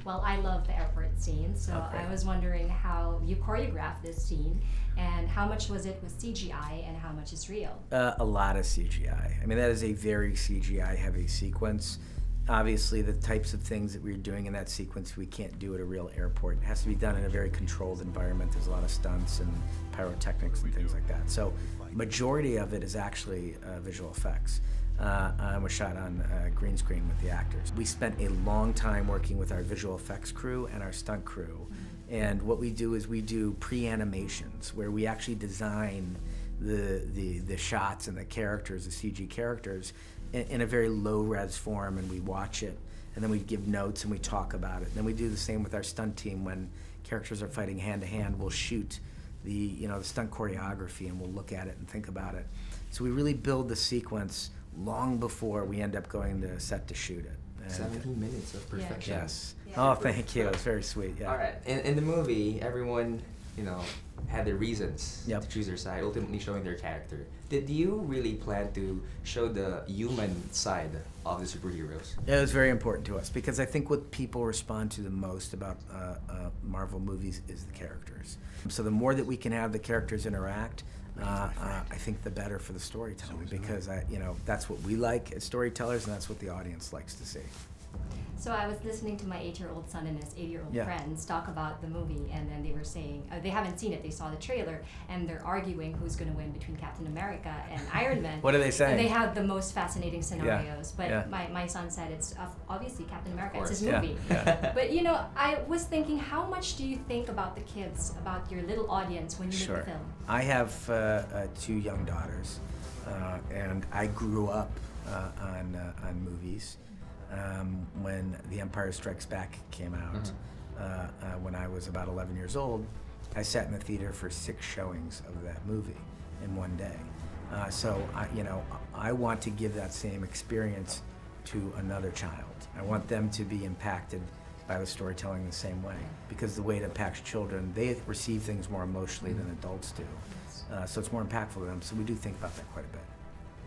Well, I love the airport scene, so Okay. I was wondering how you choreographed this scene and how much was it with CGI and how much is real? A lot of CGI. I mean, that is a very CGI heavy sequence. Obviously, the types of things that we're doing in that sequence, we can't do at a real airport. It has to be done in a very controlled environment. There's a lot of stunts and pyrotechnics and things like that. So, majority of it is actually visual effects. And was shot on green screen with the actors. We spent a long time working with our visual effects crew and our stunt crew. And what we do is we do pre-animations where we actually design the shots and the characters, the CG characters, in a very low-res form, and we watch it, and then we give notes and we talk about it. And then we do the same with our stunt team when characters are fighting hand-to-hand. We'll shoot the stunt choreography and we'll look at it and think about it. So we really build the sequence long before we end up going to set to shoot it. And 17 minutes of perfection. yes. Yeah. Oh, thank you. It's very sweet. Yeah. All right. In the movie, everyone, had their reasons Yep. to choose their side, ultimately showing their character. Did you really plan to show the human side of the superheroes? It was very important to us because I think what people respond to the most about Marvel movies is the characters. So the more that we can have the characters interact, I think the better for the storytelling because that's what we like as storytellers and that's what the audience likes to see. So I was listening to my 8-year-old son and his 8-year-old Yeah. friends talk about the movie, and then they were saying they haven't seen it. They saw the trailer, and they're arguing who's going to win between Captain America and Iron Man. What are they saying? And they have the most fascinating scenarios. But Yeah. my son said it's obviously Captain America. It's course. his Yeah. movie. Yeah. But I was thinking, how much do you think about the kids, about your little audience when you Sure. make the film? I have 2 young daughters, and I grew up on movies. When The Empire Strikes Back came out, when I was about 11 years old, I sat in the theater for 6 showings of that movie in one day. So I want to give that same experience to another child. I want them to be impacted by the storytelling the same way, because the way it impacts children, they receive things more emotionally than adults do. So it's more impactful to them. So we do think about that quite a bit.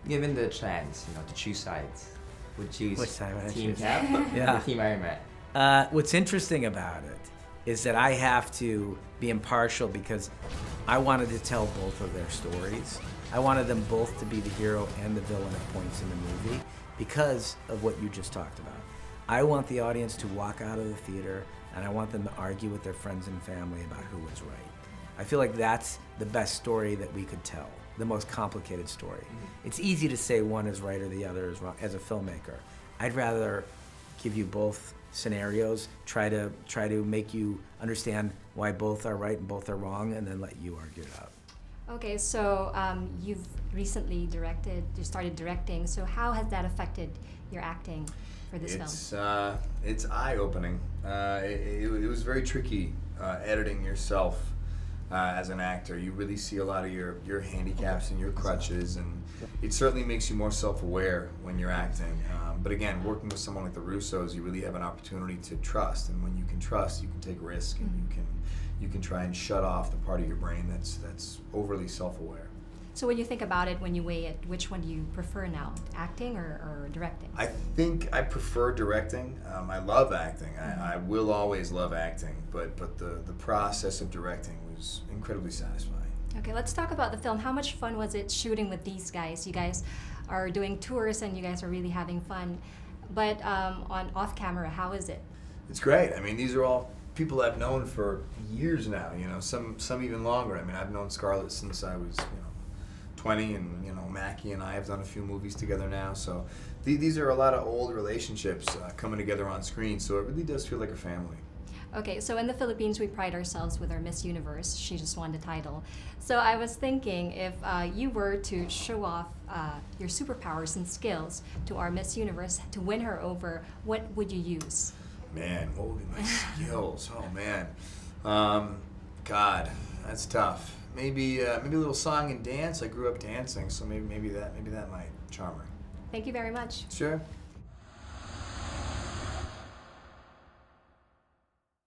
Given the chance, to choose sides, would choose Which side would I Team choose? Cap Yeah. or Team Iron Man? What's interesting about it is that I have to be impartial because I wanted to tell both of their stories. I wanted them both to be the hero and the villain at points in the movie because of what you just talked about. I want the audience to walk out of the theater and I want them to argue with their friends and family about who was right. I feel like that's the best story that we could tell, the most complicated story. It's easy to say one is right or the other is wrong as a filmmaker. I'd rather give you both scenarios, try to make you understand why both are right and both are wrong, and then let you argue it out. Okay, so you've recently you started directing, so how has that affected your acting for this film? It's eye-opening. It was very tricky editing yourself as an actor. You really see a lot of your handicaps and your crutches, and it certainly makes you more self-aware when you're acting. But again, working with someone like the Russos, you really have an opportunity to trust, and when you can trust, you can take risk, and you can try and shut off the part of your brain that's overly self-aware. So when you think about it, when you weigh it, which one do you prefer now, acting or directing? I think I prefer directing. I love acting. I will always love acting, but the process of directing was incredibly satisfying. Okay, let's talk about the film. How much fun was it shooting with these guys? You guys are doing tours and you guys are really having fun. But on off camera, how is it? It's great. I mean, these are all people I've known for years now. Some even longer. I mean, I've known Scarlett since I was 20, and Mackie and I have done a few movies together now. So these are a lot of old relationships coming together on screen. So it really does feel like a family. Okay, so in the Philippines, we pride ourselves with our Miss Universe. She just won the title. So I was thinking, if you were to show off your superpowers and skills to our Miss Universe to win her over, what would you use? Man, what would be my skills? Oh man, God, that's tough. Maybe a little song and dance. I grew up dancing, so maybe that might charm her. Thank you very much. Sure.